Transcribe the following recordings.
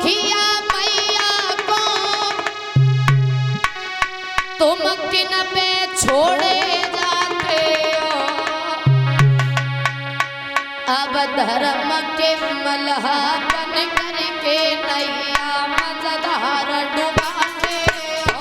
दुखिया मैया को तुम किन पे छोड़े जाते हो, अब धर्म के मलहा बन करके नैया मझधार डुबाते हो।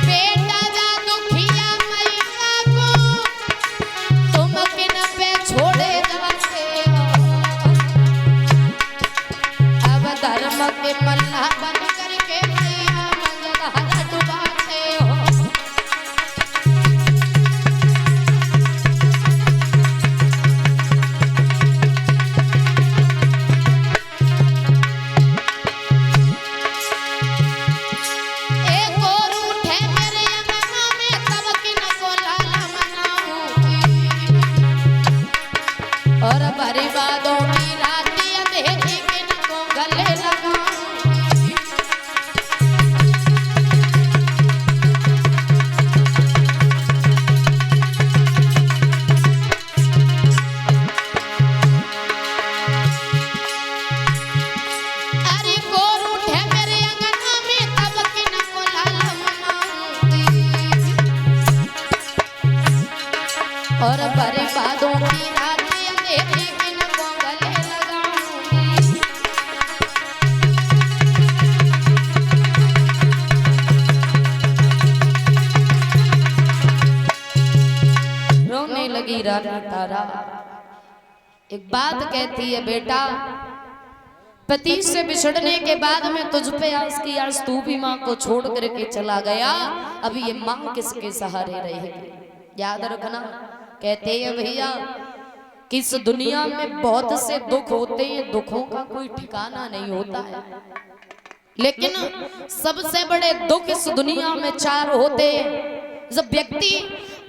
बेटा जा दुखिया मैया को तुम किन पे छोड़े जाते हो, अब धर्म के मल्लाह बन करके मैया मझधार डुबाते हो। एक और उठे मेरे अंगना में तब किन को लाला मनाऊंगी, और भरी बातों की राती अंधेरी किन को गले लगाऊंगी। अरे गोर उठे मेरे अंगना में तब किन को लाला मनाऊंगी, और भरी बातों की राती अंधेरी किन को गले लगाऊंगी। रोने लगी रानी तारा। एक बात कहती है, बेटा पति से बिछड़ने के बाद में तुझ पे आस की, आज तू भी माँ को छोड़ करके चला गया, अब ये माँ किसके सहारे रहेगी। याद रखना, कहते हैं भैया कि इस दुनिया में बहुत से दुख होते हैं, दुखों का कोई ठिकाना नहीं होता है, लेकिन सबसे बड़े दुख इस दुनिया में चार होते हैं। जब व्यक्ति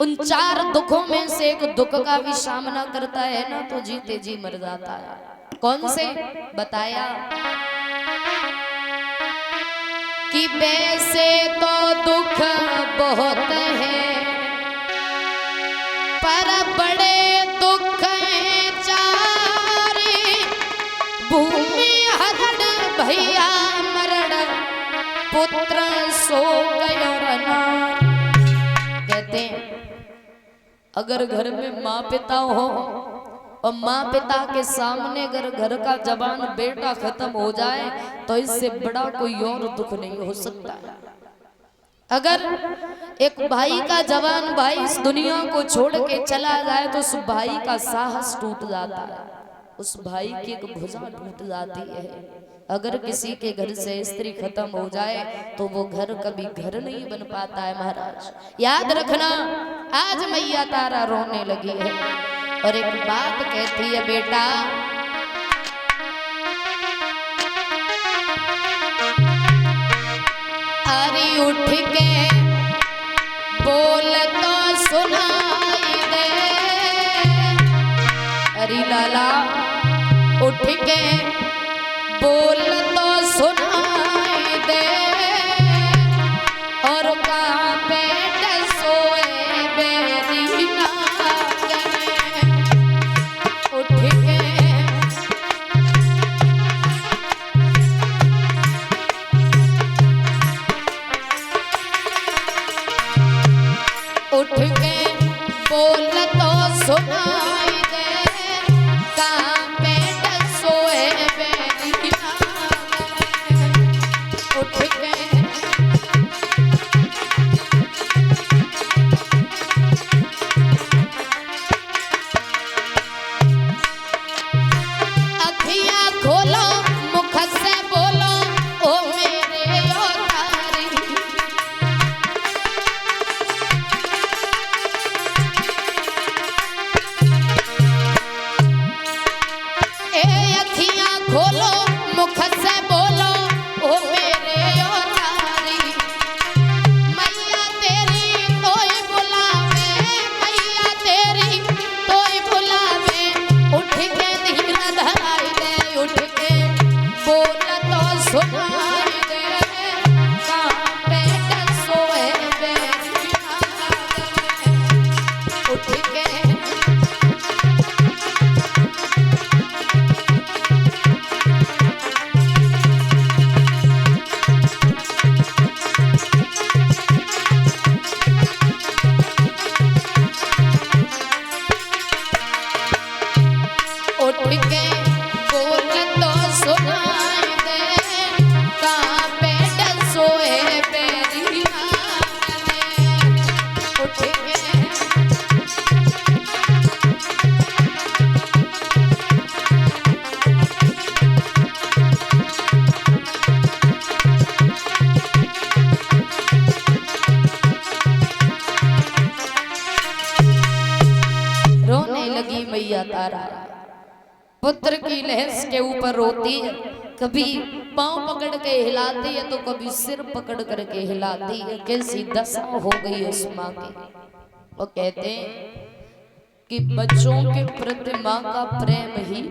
उन चार दुखों में से एक दुख का भी सामना करता है ना, तो जीते जी मर जाता है। कौन से बताया कि वैसे तो दुख बहुत है, पर बड़े दुख हैं चार, भूमि हरण भैया मरण पुत्र सो गयो रना। कहते हैं अगर घर में माँ पिता हो और माँ पिता के सामने अगर घर का जवान बेटा खत्म हो जाए तो इससे बड़ा कोई और दुख नहीं हो सकता। अगर एक भाई का जवान भाई इस दुनिया को छोड़ के चला जाए तो उस भाई का साहस टूट जाता है, उस भाई की एक भुजा टूट जाती है। अगर किसी के घर से स्त्री खत्म हो जाए तो वो घर कभी घर नहीं बन पाता है महाराज। याद रखना, आज मैया तारा रोने लगी है और एक बात कहती है, बेटा अरे उठ के बोल तो सुनाई दे, अरे लाला उठ के बोल तो सुनाई दे, और कहाँ बैठ सोए बेरी नागन, उठ के उठ के बोल तो सुनाई दे, कहाँ बैठ सोए बेरी नागन। उठ के बोल तो सुनाई दे, कहाँ बैठ सोए बेरी वाले। उठ के रोने लगी मैया तारा, पुत्र की लहस के ऊपर रोती है। कभी पांव पकड़ के हिलाती है तो कभी सिर पकड़ करके हिलाती है। कैसी दशा हो गई उस माँ की। वो कहते हैं कि बच्चों के प्रति माँ का प्रेम ही